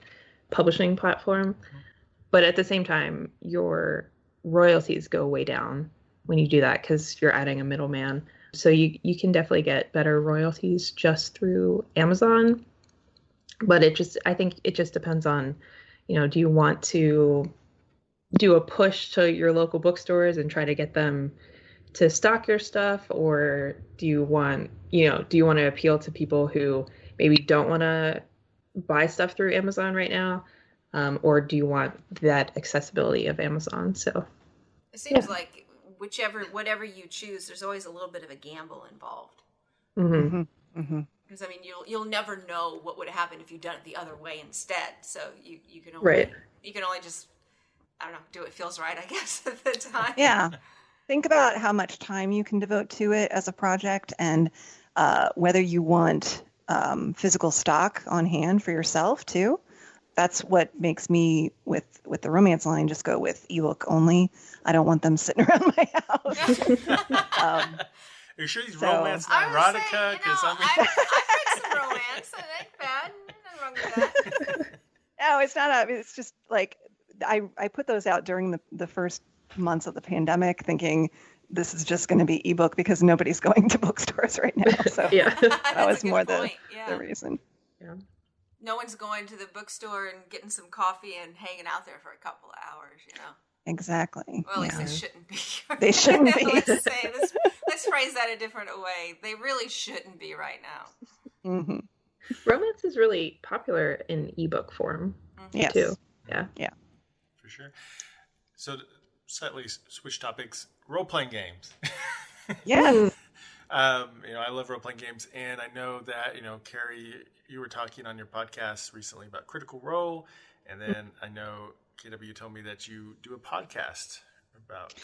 publishing platform. But at the same time, your royalties go way down when you do that because you're adding a middleman. So you can definitely get better royalties just through Amazon. But I think it just depends on, do you want to do a push to your local bookstores and try to get them to stock your stuff, or do you want to appeal to people who maybe don't want to buy stuff through Amazon right now, or do you want that accessibility of Amazon? So it seems like whatever you choose, there's always a little bit of a gamble involved. Mm-hmm. Mm-hmm. Because you'll never know what would have happened if you'd done it the other way instead. So you can only right. You can only just, I don't know, do what feels right, I guess, at the time. Yeah. Think about how much time you can devote to it as a project, and whether you want physical stock on hand for yourself too. That's what makes me with the romance line just go with ebook only. I don't want them sitting around my house. Are you sure these romance not erotica? Because I've read some romance. I ain't bad. Nothing wrong with that. No, it's not. It's just like I put those out during the first months of the pandemic, thinking this is just going to be ebook because nobody's going to bookstores right now. So yeah, that was more the reason. Yeah. No one's going to the bookstore and getting some coffee and hanging out there for a couple of hours, Exactly. Well, at least they shouldn't be. They shouldn't be. Let's phrase that a different way. They really shouldn't be right now. Mm-hmm. Romance is really popular in ebook form Yes. too. Yeah. Yeah. For sure. So, slightly switch topics. Role-playing games. Yes. I love role-playing games, and I know that Carrie, you were talking on your podcast recently about Critical Role, and then I know KW told me that you do a podcast about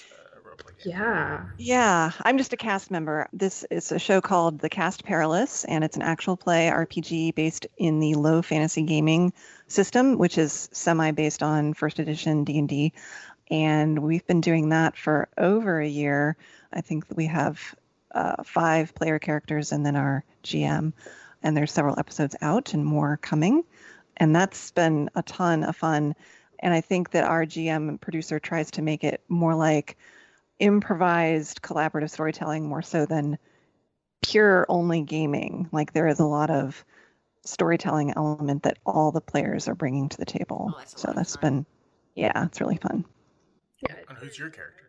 role-playing games. Yeah. I'm just a cast member. This is a show called The Cast Perilous, and it's an actual play RPG based in the low fantasy gaming system, which is semi-based on first edition D&D. And we've been doing that for over a year. I think that we have 5 player characters and then our GM. And there's several episodes out and more coming. And that's been a ton of fun. And I think that our GM and producer tries to make it more like improvised collaborative storytelling more so than pure only gaming. Like there is a lot of storytelling element that all the players are bringing to the table. So that's been, it's really fun. Yeah. And who's your character?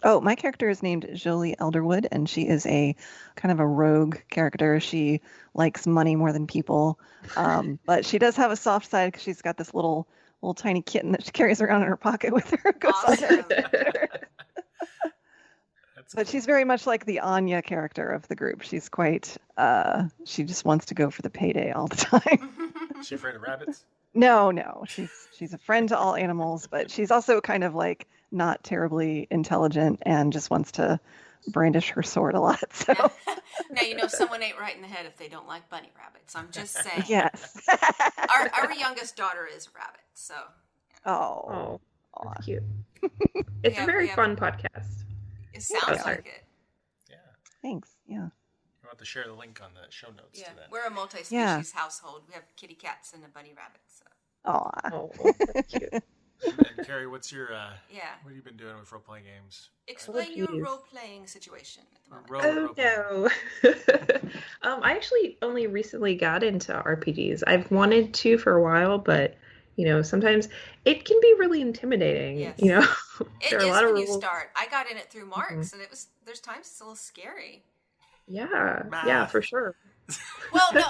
Oh, my character is named Jolie Elderwood, and she is a kind of a rogue character. She likes money more than people, but she does have a soft side because she's got this little tiny kitten that she carries around in her pocket with her. Awesome. But she's very much like the Anya character of the group. She's quite, she just wants to go for the payday all the time. Is she afraid of rabbits? No. She's a friend to all animals, but she's also kind of like not terribly intelligent and just wants to brandish her sword a lot. So Now you know someone ain't right in the head if they don't like bunny rabbits. I'm just saying. yes. Our youngest daughter is a rabbit, so. Oh, That's cute. It's a very fun podcast. It sounds sorry. like it. Yeah. thanks. Yeah. We'll have to share the link on the show notes Yeah, to that. we're a multi-species Yeah. household. We have kitty cats and a bunny rabbit. So. Aw. That's cute. And Carrie, what's your Yeah. what have you been doing with role playing games? Explain your geez. role-playing situation at the moment. Oh no. I actually only recently got into RPGs. I've wanted to for a while, but sometimes it can be really intimidating. Yes. It there are is a lot of when you rules. start. I got in it through Mark's, and there's times it's a little scary. Yeah, Math. for sure. Well, no,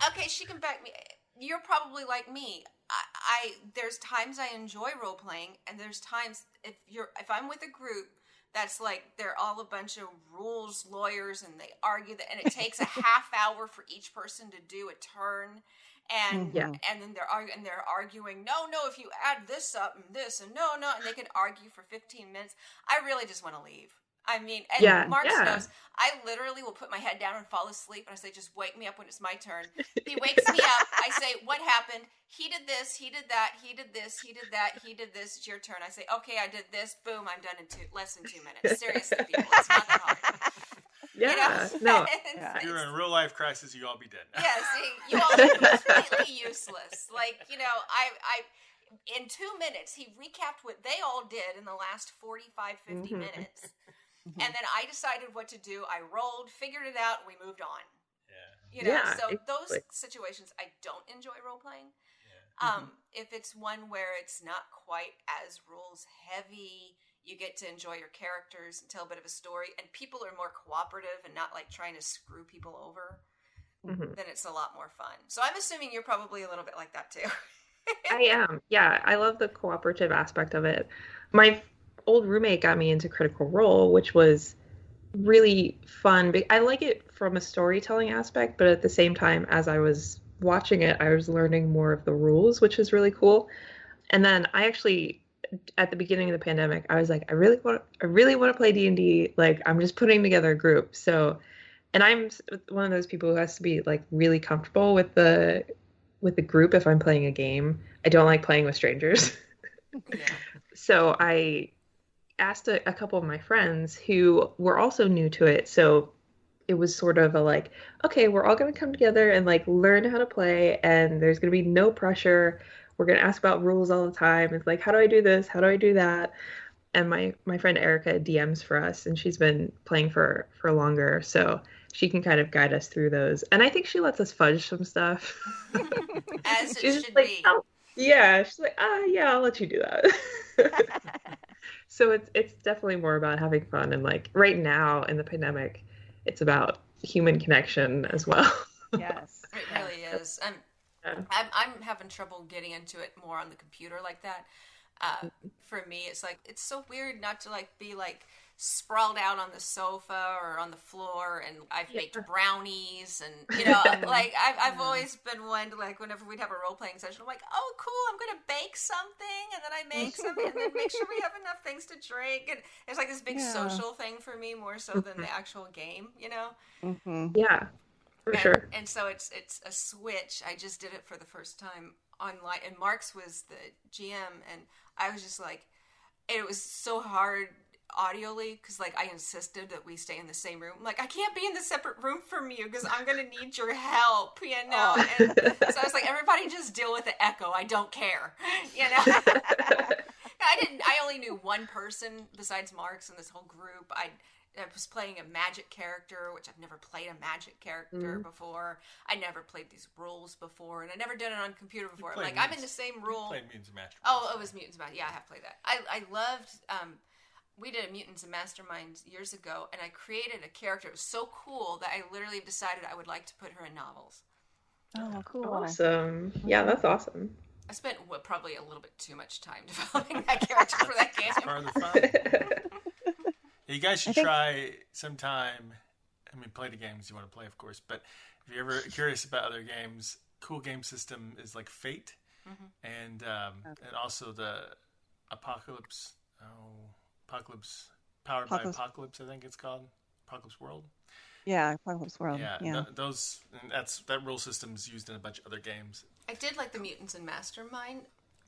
okay, she can back me. You're probably like me. I there's times I enjoy role playing, and there's times if I'm with a group that's like they're all a bunch of rules lawyers, and they argue that, and it takes a half hour for each person to do a turn. And and then they're arguing, no, if you add this up and this and no, and they can argue for 15 minutes. I really just want to leave. I mean, and Mark knows, I literally will put my head down and fall asleep, and I say, just wake me up when it's my turn. He wakes me up. I say, what happened? He did this, he did that, he did this, he did that, he did this. It's your turn. I say, okay, I did this. Boom, I'm done in less than 2 minutes. Seriously, people, it's not that hard. Yeah, no. If you were in a real life crisis, you all be dead. Yeah, see, you all are completely useless. Like, I in 2 minutes, he recapped what they all did in the last 45, 50 minutes. And then I decided what to do. I rolled, figured it out, and we moved on. Yeah. So exactly. those situations, I don't enjoy role-playing. If it's one where it's not quite as rules heavy, you get to enjoy your characters and tell a bit of a story, and people are more cooperative and not like trying to screw people over, then it's a lot more fun. So I'm assuming you're probably a little bit like that too. I am. Yeah, I love the cooperative aspect of it. My old roommate got me into Critical Role, which was really fun. I like it from a storytelling aspect, but at the same time, as I was watching it, I was learning more of the rules, which is really cool. And then I actually, at the beginning of the pandemic, I was like, I really want to play D&D. Like, I'm just putting together a group. So, and I'm one of those people who has to be like really comfortable with the group if I'm playing a game. I don't like playing with strangers. So I asked a couple of my friends who were also new to it. So it was sort of a like, okay, we're all going to come together and like learn how to play, and there's going to be no pressure. We're going to ask about rules all the time. It's like, how do I do this? How do I do that? And my friend Erica DMs for us, and she's been playing for longer, so she can kind of guide us through those. And I think she lets us fudge some stuff. As it She's should like, be. oh, yeah, she's like, yeah, I'll let you do that. So it's definitely more about having fun, and like right now in the pandemic, it's about human connection as well. Yes. It really is. I'm having trouble getting into it more on the computer like that. For me, it's like, it's so weird not to like be like sprawled out on the sofa or on the floor, and I've baked brownies, and like I've always been one to like, whenever we'd have a role-playing session, I'm like, oh cool, I'm gonna bake something, and then I make something, and then make sure we have enough things to drink, and it's like this big social thing for me, more so than the actual game, Yeah, for sure. And so it's a switch. I just did it for the first time online, and Mark's was the GM, and I was just like, it was so hard audioly, because like I insisted that we stay in the same room. Like, I can't be in the separate room from you because I'm gonna need your help, And so I was like, everybody just deal with the echo. I don't care, I only knew one person besides Mark's in this whole group. I was playing a magic character, which I've never played a magic character before. I never played these rules before, and I never did it on computer before. Like, I'm in the same rule. Played Mutants and Masterminds. Oh, it was Mutants and Masterminds. Yeah, I have played that. I loved. We did a Mutants and Masterminds years ago, and I created a character. It was so cool that I literally decided I would like to put her in novels. Oh, cool. Awesome. Yeah, that's awesome. I spent probably a little bit too much time developing that character for that game. Part of the fun. You guys should try sometime. I mean, play the games you want to play, of course. But if you're ever curious about other games, cool game system is like Fate, and also the Apocalypse powered by Apocalypse. I think it's called Apocalypse World. Yeah, Apocalypse World. Yeah. That rule system is used in a bunch of other games. I did like the Mutants and Mastermind.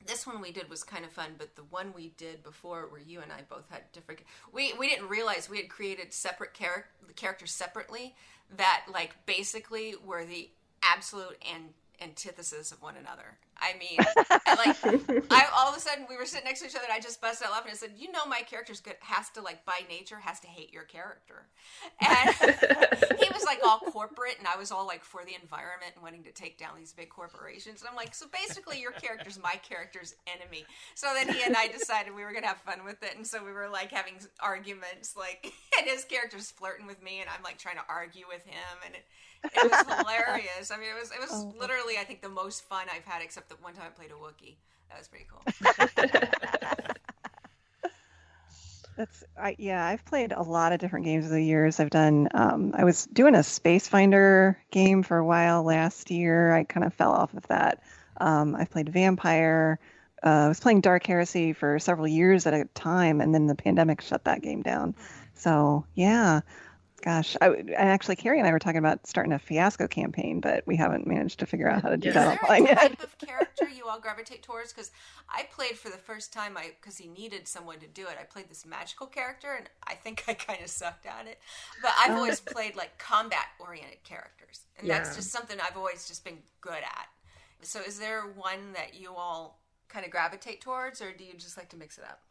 This one we did was kind of fun, but the one we did before, where you and I both had different, we didn't realize we had created separate characters separately that like basically were the absolute antithesis of one another. I mean, all of a sudden we were sitting next to each other and I just busted out laughing and said, you know, my character's good, has to like by nature has to hate your character. And he was like all corporate and I was all like for the environment and wanting to take down these big corporations. And I'm like, so basically your character's my character's enemy. So then he and I decided we were going to have fun with it. And so we were like having arguments, like, and his character's flirting with me and I'm like trying to argue with him. And it was hilarious. I mean, it was literally, I think, the most fun I've had, except that one time I played a Wookiee. That was pretty cool. I've played a lot of different games over the years. I've done, I was doing a Space Finder game for a while last year. I kind of fell off of that. I've played Vampire. I was playing Dark Heresy for several years at a time, and then the pandemic shut that game down. So, yeah. Gosh, actually, Carrie and I were talking about starting a Fiasco campaign, but we haven't managed to figure out how to do that online yet. Is there a type of character you all gravitate towards? Because I played for the first time, because he needed someone to do it. I played this magical character, and I think I kind of sucked at it. But I've always played like combat-oriented characters, and that's just something I've always just been good at. So, is there one that you all kind of gravitate towards, or do you just like to mix it up?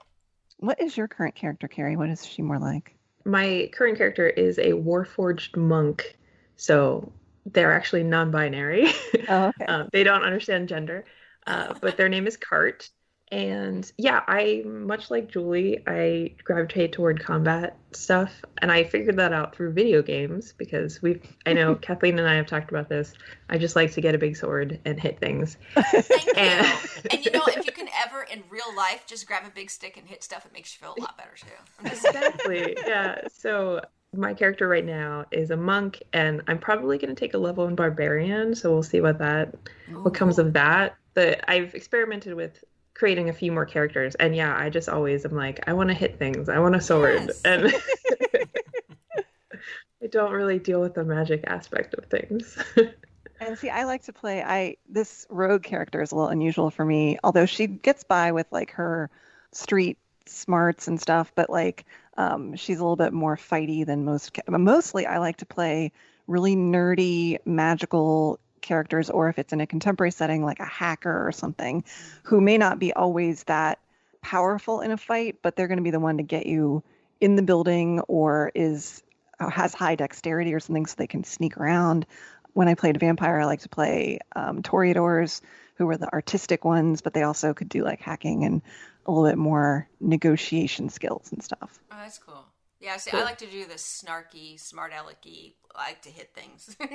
What is your current character, Carrie? What is she more like? My current character is a Warforged monk, so they're actually non-binary. Oh, okay. They don't understand gender, but their name is Cart. And yeah, I, much like Julie, I gravitate toward combat stuff, and I figured that out through video games because I know Kathleen and I have talked about this. I just like to get a big sword and hit things. Thank you. And you know, if you can ever in real life just grab a big stick and hit stuff, it makes you feel a lot better too. Exactly. Yeah. So my character right now is a monk, and I'm probably going to take a level in barbarian. So we'll see what comes of that. But I've experimented with creating a few more characters, and yeah, I just always am like, I want to hit things, I want a sword, and I don't really deal with the magic aspect of things. And see, I like to play, this rogue character is a little unusual for me, although she gets by with like her street smarts and stuff, but like she's a little bit more fighty than mostly I like to play really nerdy magical characters, or if it's in a contemporary setting like a hacker or something, who may not be always that powerful in a fight, but they're going to be the one to get you in the building, or has high dexterity or something so they can sneak around. When I played Vampire, I like to play Toreadors, who were the artistic ones, but they also could do like hacking and a little bit more negotiation skills and stuff. Oh, that's cool. Yeah, see, I like to do the snarky, smart alecky, like to hit things. But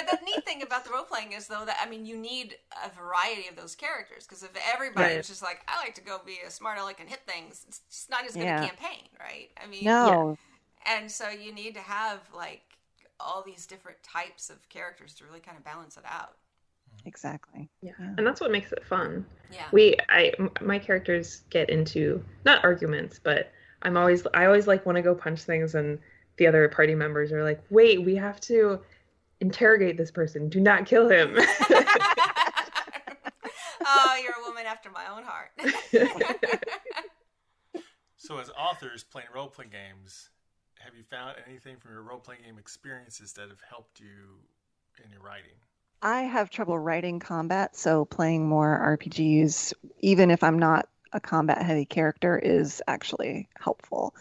the neat thing about the role-playing is, though, that, I mean, you need a variety of those characters, because if everybody is just like, I like to go be a smart aleck and hit things, it's just not as good a campaign, right? I mean, no. Yeah. And so you need to have, like, all these different types of characters to really kind of balance it out. Exactly. Yeah. And that's what makes it fun. Yeah. My characters get into not arguments, but I always like want to go punch things, and the other party members are like, wait, we have to interrogate this person. Do not kill him. Oh, you're a woman after my own heart. So as authors playing role-playing games, have you found anything from your role-playing game experiences that have helped you in your writing? I have trouble writing combat, so playing more RPGs, even if I'm not a combat-heavy character, is actually helpful.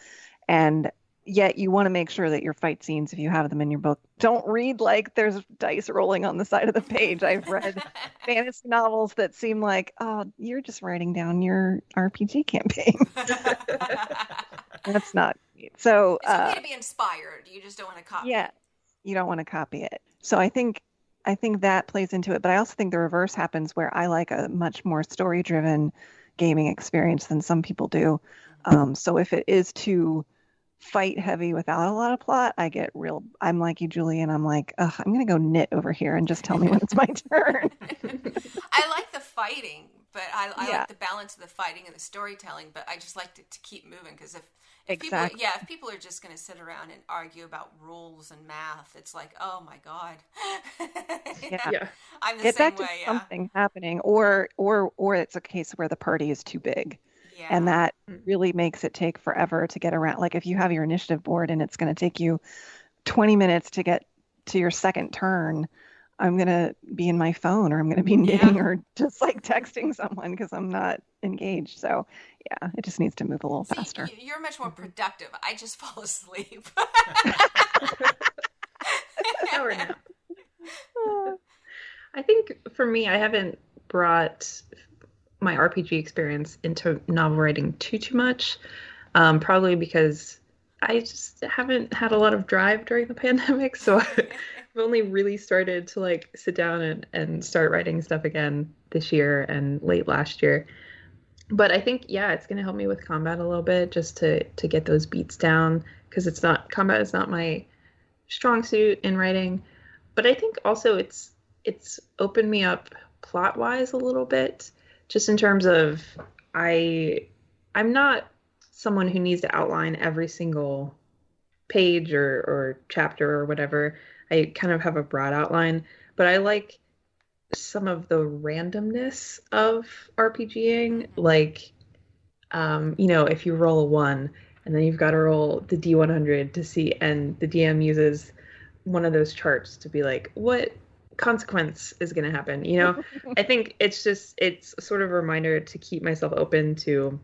And yet you want to make sure that your fight scenes, if you have them in your book, don't read like there's dice rolling on the side of the page. I've read fantasy novels that seem like, oh, you're just writing down your RPG campaign. That's not neat. So it's okay to be inspired. You just don't want to copy it. Yeah, you don't want to copy it. So I think that plays into it. But I also think the reverse happens, where I like a much more story-driven gaming experience than some people do. So if it is too fight heavy without a lot of plot, I'm like you, Julie, and I'm like, ugh, I'm going to go knit over here and just tell me when it's my turn. I like the fighting, but I Yeah. like the balance of the fighting and the storytelling, but I just like to keep moving because if Exactly. if people are just going to sit around and argue about rules and math, it's like, oh my God. Yeah. I'm the Get same back to way, yeah. something happening, or it's a case where the party is too big. Yeah. And that really makes it take forever to get around. Like if you have your initiative board and it's going to take you 20 minutes to get to your second turn, I'm going to be in my phone, or I'm going to be knitting, or just like texting someone because I'm not engaged. So yeah, it just needs to move a little faster. You're much more productive. I just fall asleep. Hour nap. I think for me, I haven't brought my RPG experience into novel writing too much, probably because I just haven't had a lot of drive during the pandemic. So I've only really started to like sit down and start writing stuff again this year and late last year. But I think, yeah, it's going to help me with combat a little bit just to get those beats down, because combat is not my strong suit in writing. But I think also it's opened me up plot wise a little bit, just in terms of I'm not someone who needs to outline every single page or chapter or whatever. I kind of have a broad outline, but I like some of the randomness of RPGing, like if you roll a 1 and then you've got to roll the D100 to see, and the DM uses one of those charts to be like, what consequence is going to happen? I think it's sort of a reminder to keep myself open to,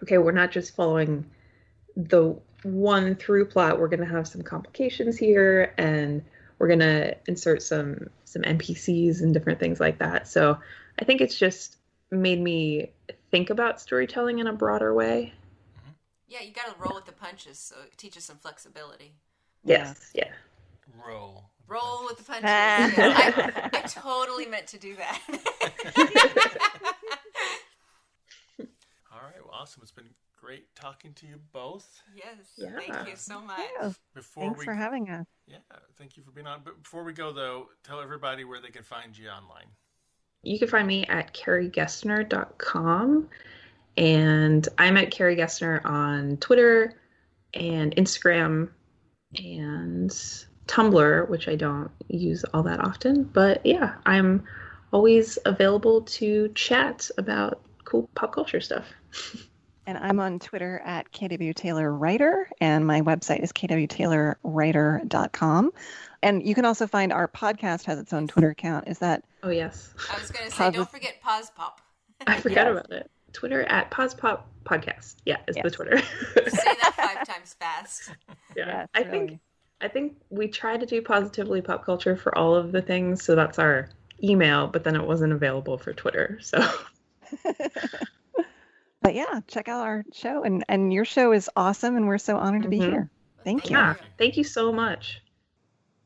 okay, we're not just following the one through plot. We're going to have some complications here, and we're going to insert some NPCs and different things like that. So I think it's just made me think about storytelling in a broader way. Yeah, you got to roll with the punches, so it teaches some flexibility. Yes, yeah. Roll with the punches. Yeah. I totally meant to do that. All right, well, awesome. It's been great talking to you both. Yes, Yeah. Thank you so much. Yeah. Thanks for having us. Yeah, thank you for being on. But before we go, though, tell everybody where they can find you online. You can find me at carriegessner.com, and I'm at Carrie Gessner on Twitter and Instagram and Tumblr, which I don't use all that often. But yeah, I'm always available to chat about cool pop culture stuff. And I'm on Twitter at KWTaylorWriter, and my website is kwtaylorwriter.com. And you can also find our podcast has its own Twitter account. Is that? Oh, yes. I was going to say, don't forget Pause Pop. I forgot about it. Twitter at Pause Pop Podcast. Yeah, is the Twitter. Say that 5 times fast. Yeah, really. I think we try to do positively pop culture for all of the things, so that's our email, but then it wasn't available for Twitter. So But yeah, check out our show, and your show is awesome, and we're so honored to be here. Thank you. yeah, thank you so much.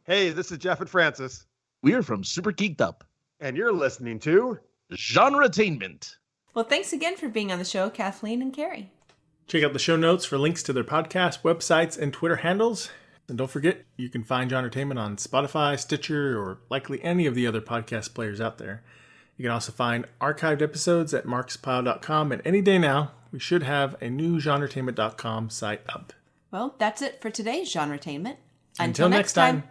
Hey, this is Jeff and Francis, We're from Super Geeked Up. and you're listening to Genretainment. Well, thanks again for being on the show, Kathleen and Carrie. Check out the show notes for links to their podcast, websites, and Twitter handles. And don't forget, you can find Genretainment on Spotify, Stitcher, or likely any of the other podcast players out there. You can also find archived episodes at markspile.com, and any day now, we should have a new genretainment.com site up. Well, that's it for today's Genretainment. Until next time.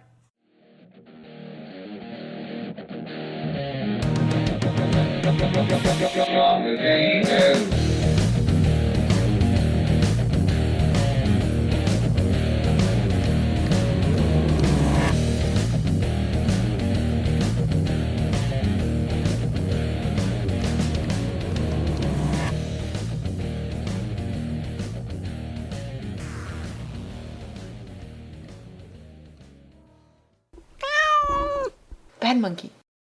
Bad monkey.